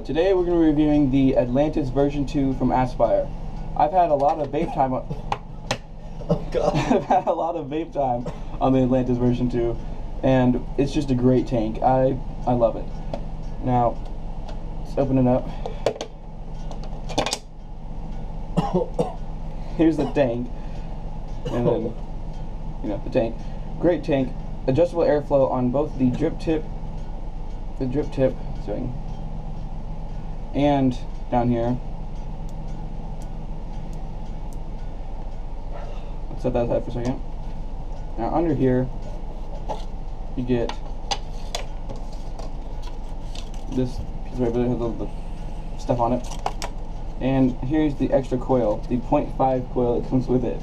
Today we're going to be reviewing the Atlantis version 2 from Aspire. I've had a lot of vape time on Oh god. I've had a lot of vape time on the Atlantis version 2, and it's just a great tank. I love it. Now, let's open it up. Here's the tank, and then, the tank. Great tank. Adjustable airflow on both the drip tip, and down here. Let's set that aside for a second. Now under here, you get this piece right there, the stuff on it. And here's the extra coil, the 0.5 coil that comes with it.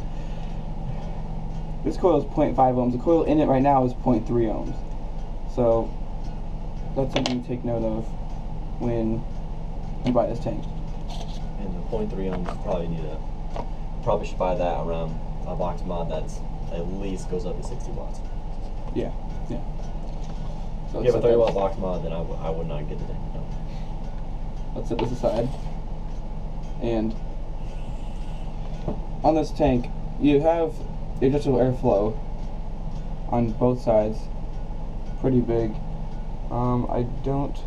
This coil is 0.5 ohms. The coil in it right now is 0.3 ohms. So that's something to take note of when you buy this tank. And the 0.3 ohms probably should buy that around a box mod that's at least goes up to 60 watts. Yeah. So if you have a 30 watt box mod, then I would not get the tank. No. Let's set this aside. And on this tank, you have adjustable airflow on both sides. Pretty big. I don't.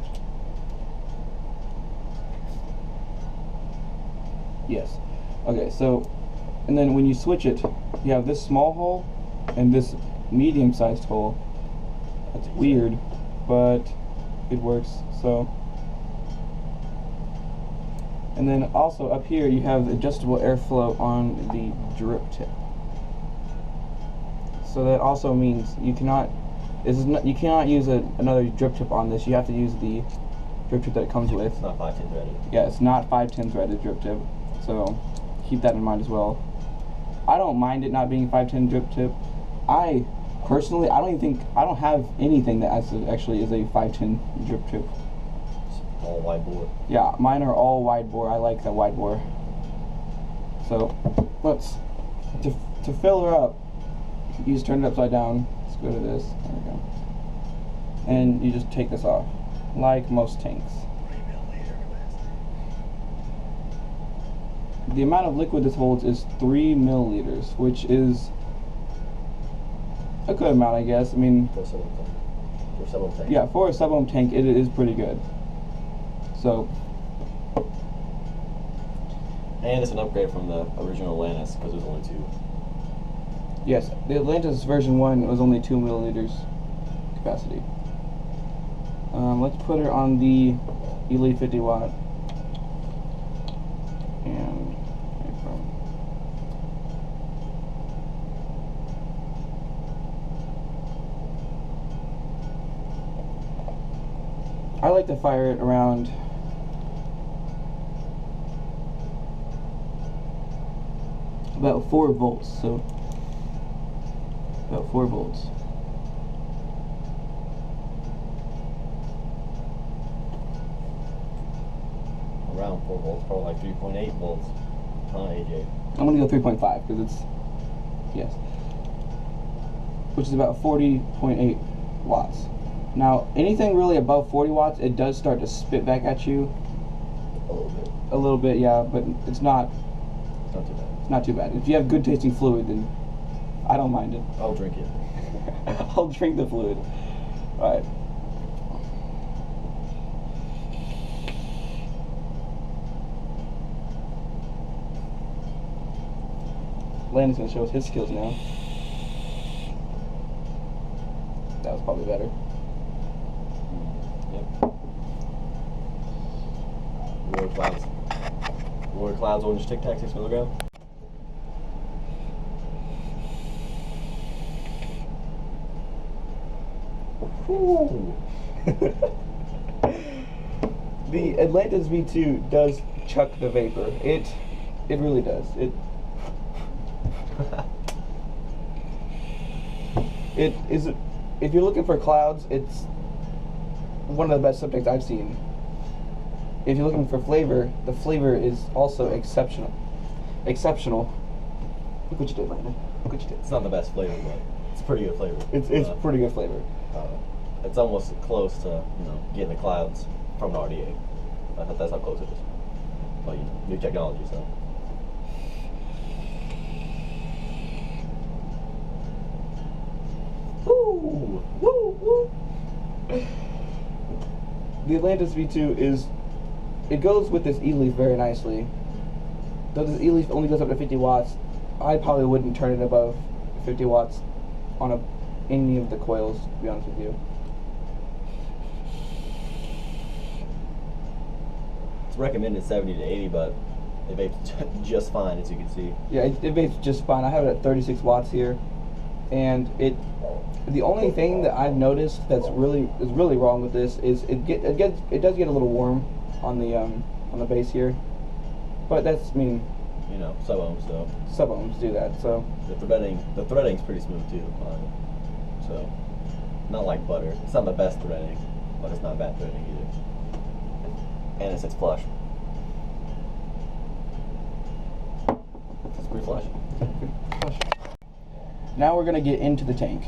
Yes. Okay, so, and then when you switch it, you have this small hole and this medium-sized hole. That's weird, but it works. So, and then also up here you have adjustable airflow on the drip tip. So that also means you cannot. You cannot use another drip tip on this. You have to use the drip tip that it comes with. It's not 510 threaded. Yeah, it's not 510 threaded drip tip. So keep that in mind as well. I don't mind it not being 510 drip tip. I personally, I don't have anything that actually is a 510 drip tip. It's all wide bore. Yeah, mine are all wide bore. I like that wide bore. So to fill her up, you just turn it upside down. Let's go to this. There we go. And you just take this off, like most tanks. The amount of liquid this holds is 3 milliliters, which is a good amount, I guess. I mean, For a sub-ohm tank. Yeah, for a sub-ohm tank, it is pretty good. So, and it's an upgrade from the original Atlantis because it was only 2. yes, the Atlantis version 1 was only 2 milliliters capacity. Let's put her on the Elite 50 watt. And I like to fire it around about 4 volts, so about 4 volts. Around 4 volts, probably like 3.8 volts. AJ. I'm going to go 3.5 because it's, yes, which is about 40.8 watts. Now, anything really above 40 watts, it does start to spit back at you. A little bit. A little bit, yeah, but it's not Not too bad. It's not too bad. If you have good tasting fluid, then I don't mind it. I'll drink it. I'll drink the fluid. Alright. Landon's gonna show us his skills now. That was probably better. Yep. Roar clouds. Roar clouds, orange tic tac, 6 milligram. Ooh. The Atlantis V2 does chuck the vapor. It really does. It is. If you're looking for clouds, it's one of the best subjects I've seen. If you're looking for flavor, the flavor is also exceptional. Look what you did, Landon. Look what you did. It's not the best flavor, but it's pretty good flavor. It's pretty good flavor. It's almost close to getting the clouds from an RDA. That's how close it is. But you know, new technology, so. Woo! Woo! Woo! The Atlantis V2 it goes with this E-leaf very nicely. Though this E-leaf only goes up to 50 watts, I probably wouldn't turn it above 50 watts on any of the coils, to be honest with you. It's recommended 70 to 80, but it vapes just fine, as you can see. Yeah, it vapes just fine. I have it at 36 watts here, and the only thing that I've noticed that's really wrong with this is it does get a little warm on the base here, but that's, I mean, you know, sub ohms though. Sub ohms do that, so the threading's pretty smooth too. So not like butter. It's not the best threading, but it's not bad threading either. And it sits flush. It's pretty flush. Now we're gonna get into the tank.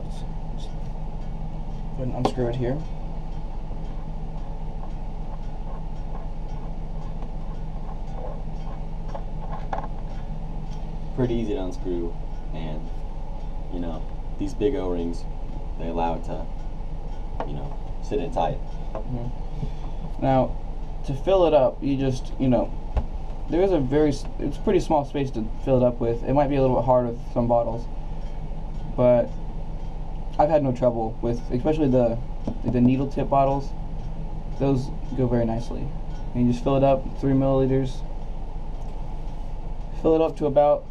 Let's go ahead and unscrew it here. Pretty easy to unscrew, and you know, these big O-rings, they allow it to, you know, sit in tight. Mm-hmm. Now, to fill it up, you just, you know, there is it's a pretty small space to fill it up with. It might be a little bit hard with some bottles, but I've had no trouble with, especially the needle tip bottles. Those go very nicely. And you just fill it up, 3 milliliters. Fill it up to about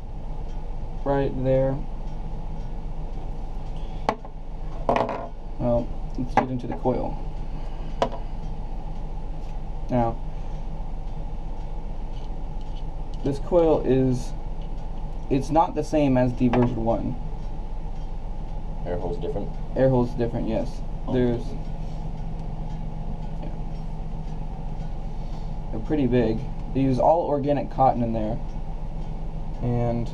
right there. Well, let's get into the coil. Now, this coil it's not the same as the version 1. Air hole's different? Air hole's different, yes. There's, yeah. They're pretty big. They use all organic cotton in there. And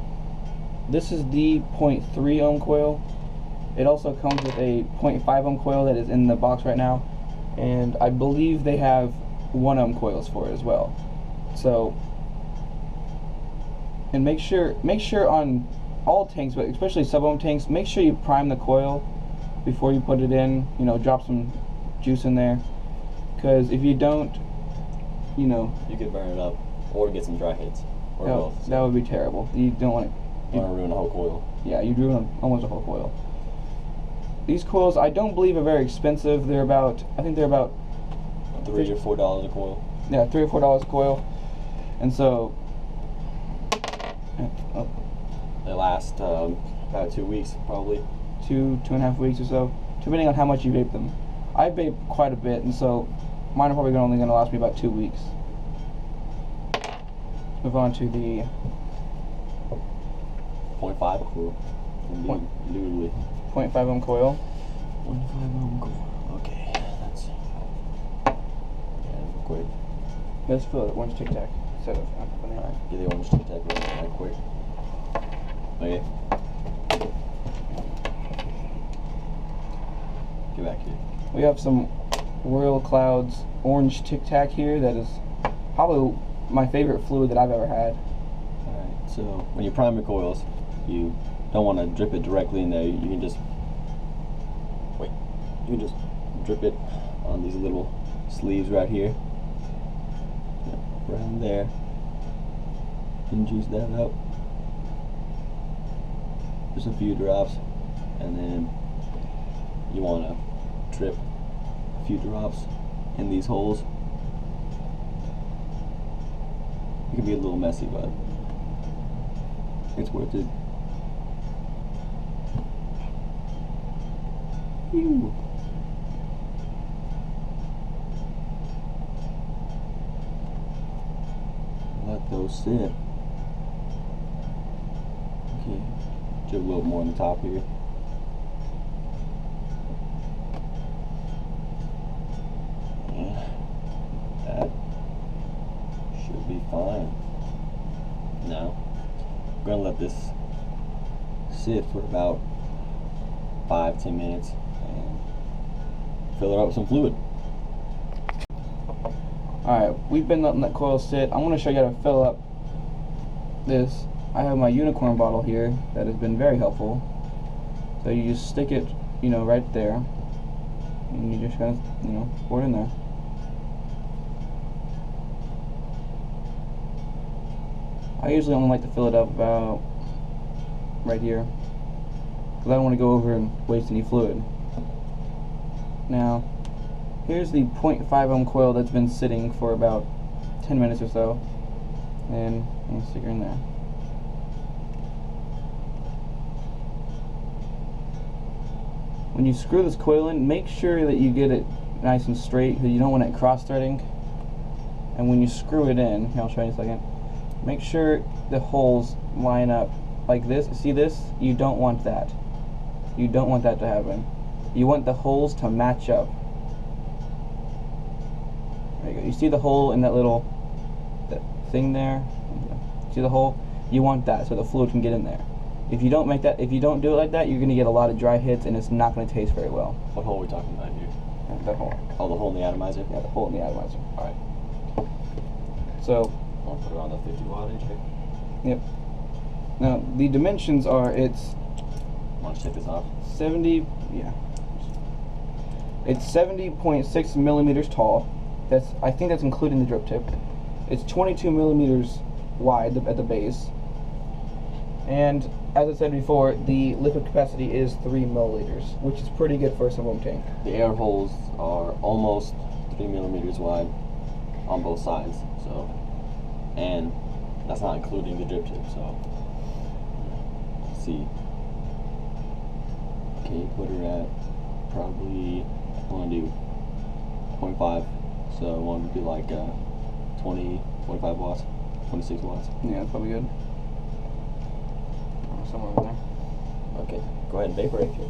this is the 0.3 ohm coil. It also comes with a 0.5 ohm coil that is in the box right now, and I believe they have 1 ohm coils for it as well. So, and make sure on all tanks, but especially sub ohm tanks, make sure you prime the coil before you put it in. You know, drop some juice in there, because if you don't, you know, you could burn it up or get some dry hits. Or both. That would be terrible. You don't want it. You want to ruin the whole coil. Yeah, you'd ruin almost the whole coil. These coils, I don't believe, are very expensive. They're about, I think they're about $3 or $4 a coil. Yeah, $3 or $4 a coil, and so they last about 2 weeks, probably. 2.5 weeks or so, depending on how much you vape them. I vape quite a bit, and so mine are probably only going to last me about 2 weeks. Move on to the 0.5 coil. Indubitably. 0.5 ohm coil. 0.5 ohm coil. Okay, let's see. Yeah, real quick. Let's fill it with orange Tic Tac instead of vanilla. Alright, get the orange Tic Tac right quick. Okay. Get back here. We have some Royal Clouds orange Tic Tac here that is probably my favorite fluid that I've ever had. Alright, so when you prime your coils, you don't want to drip it directly in there. You can just drip it on these little sleeves right here. Around there. And juice that up. Just a few drops, and then you want to drip a few drops in these holes. It can be a little messy, but it's worth it. Ew. Let those sit. Okay, drip a little more on the top here. Yeah, that should be fine. Now, we're gonna let this sit for about 5-10 minutes and fill it up with some fluid. Alright, we've been letting that coil sit. I want to show you how to fill up this. I have my unicorn bottle here that has been very helpful. So you just stick it, you know, right there. And you just kind of, you know, pour it in there. I usually only like to fill it up about right here, because I don't want to go over and waste any fluid. Now, here's the 0.5 ohm coil that's been sitting for about 10 minutes or so, and I'm gonna stick her in there. When you screw this coil in, make sure that you get it nice and straight, because you don't want it cross-threading. And when you screw it in, here, I'll show you in a second, make sure the holes line up like this. See this? You don't want that. You don't want that to happen. You want the holes to match up. There you go. You see the hole in that little thing there? See the hole? You want that so the fluid can get in there. If you don't make that, if you don't do it like that, you're going to get a lot of dry hits and it's not going to taste very well. What hole are we talking about here? That hole. Oh, the hole in the atomizer? Yeah, the hole in the atomizer. Alright. So, I'll put it on the 50 wattage here. yep. Now, the dimensions are, it's Want to take this off? 70, yeah. It's 70.6 millimeters tall. That's, I think that's including the drip tip. It's 22 millimeters wide at the base. And as I said before, the liquid capacity is 3 milliliters, which is pretty good for a sub-ohm tank. The air holes are almost 3 millimeters wide on both sides, so, and that's not including the drip tip, so, let's see. Okay, put her at probably, I want to do 0.5, so I want to do like 20, 25 watts, 26 watts. Yeah, that's probably good. Somewhere over there. Okay, go ahead and vaporate it.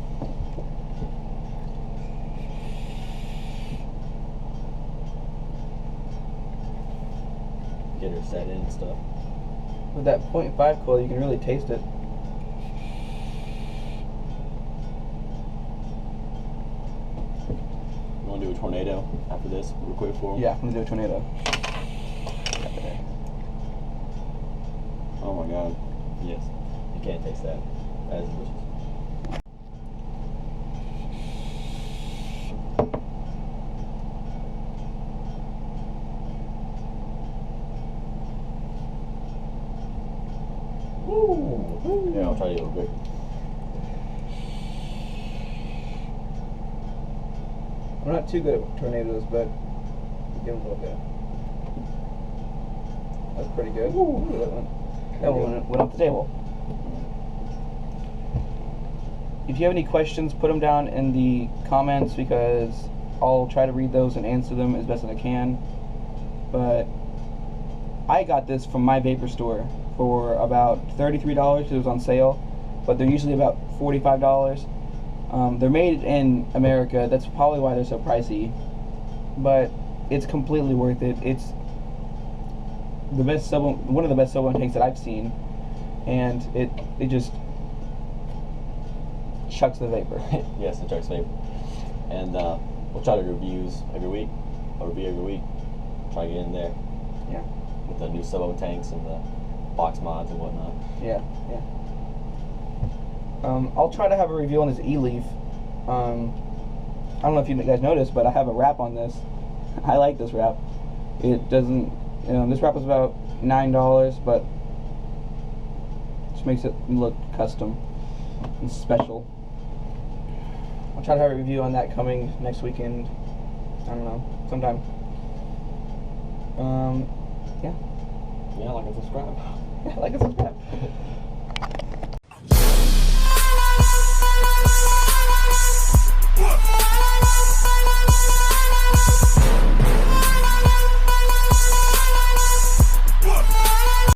Get her set in and stuff. With that 0.5 coil, you can really taste it. You want to do a tornado after this, real quick for? Yeah, I'm gonna do a tornado. Oh my god. Yes. You can't taste that. That is delicious. Woo! Yeah, I'll try you a little bit. I'm not too good at tornadoes, but give them a little bit. That's pretty good. Ooh, that one went off the table. If you have any questions, put them down in the comments, because I'll try to read those and answer them as best as I can. But I got this from my vapor store for about $33 because it was on sale, but they're usually about $45. They're made in America. That's probably why they're so pricey, but it's completely worth it. It's the best one of the best sub-ohm tanks that I've seen, and it just chucks the vapor. Yes, it chucks vapor. And we'll try to do reviews every week, or review every week. Try to get in there. Yeah. With the new sub-ohm tanks and the box mods and whatnot. Yeah, yeah. I'll try to have a review on this E-Leaf. I don't know if you guys noticed, but I have a wrap on this. I like this wrap. It doesn't, you know, this wrap was about $9, but just makes it look custom and special. I'll try to have a review on that coming next weekend. I don't know, sometime. Yeah. Yeah, like and subscribe. Yeah, like and subscribe.